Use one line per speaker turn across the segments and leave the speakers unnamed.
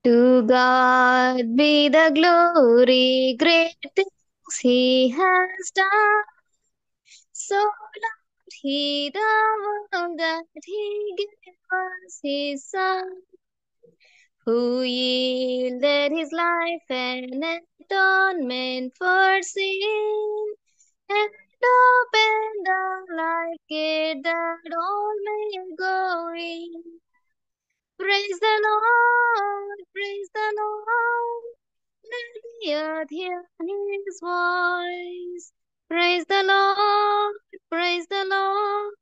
To God be the glory, great things He has done. So loved He the world that He gave us His Son, who yielded His life an atonement for sin, and opened the life gate that all may go in. Praise the Lord, praise the Lord. Let the earth hear his voice. Praise the Lord, praise the Lord.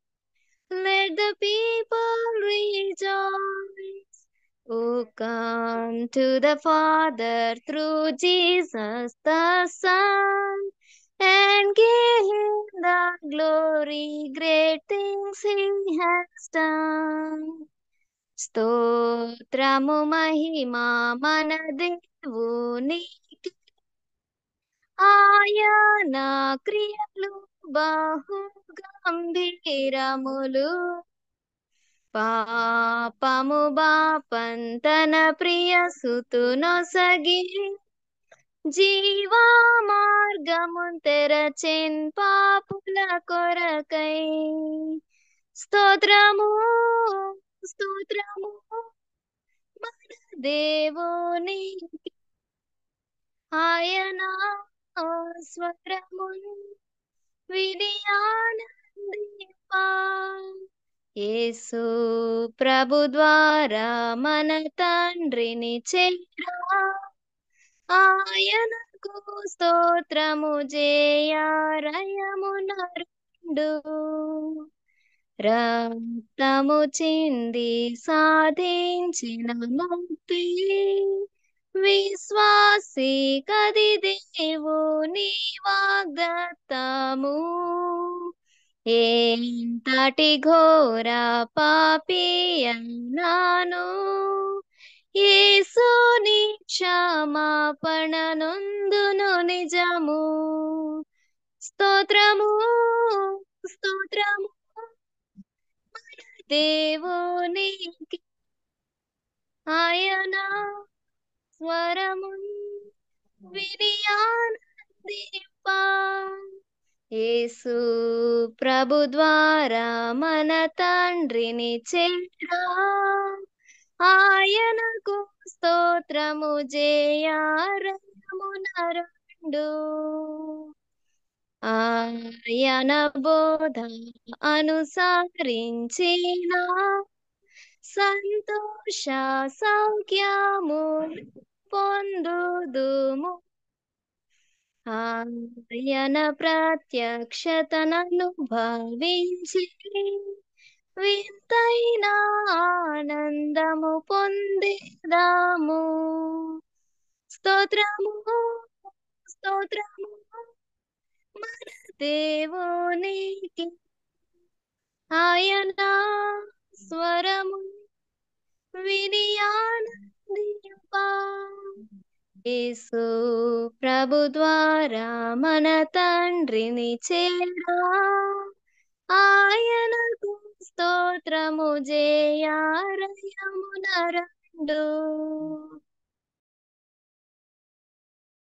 Let the people rejoice. Oh, come to the Father through Jesus the Son, and give him the glory, great things he has done. స్తోత్రము మహిమా మన దేవునికి, ఆయన క్రియలు బహు గంభీరములు. పాపము బాపన్ తన ప్రియ సుతునొసగి, జీవా మార్గమున్ తెరచెన్ పాపుల కొరకై. స్తోత్రము స్తోత్రము మన దేవునికి, ఆయన స్వరమున్ విని ఆనందింపా. యేసు ప్రభు ద్వారా మన తండ్రిని చేరా, ఆయనకు స్తోత్రము జేయారయమున రెండు. రక్తము చింది సాధించిన ముక్తి, విశ్వాసి కది దేవుని వాగ్దత్తము. ఎంతటి ఘోర పాపి అన్నాను, యేసుని క్షమాపణ నొందును నిజము. స్తోత్రము స్తోత్రము మన దేవునికి, ఆయన స్వరము విని ఆనందింపా. యేసు ప్రభు ద్వారా మన తండ్రిని చేరా, ఆయనకు స్తోత్రము జేయారయమున రెండు. ఆయన బోధ అనుసరించిన సంతోష సౌఖ్యము పొందుదుము. ఆయన ప్రత్యక్షతను భావించి, వింతైన ఆనందము పొందేదాము. స్తోత్రము స్తోత్రము మన దేవునికి, ఆయన స్వరము విని ఆనందింపా. యేసు ప్రభు ద్వారా మన తండ్రిని చేరా, ఆయనకు స్తోత్రము జేయారయమున రెండు.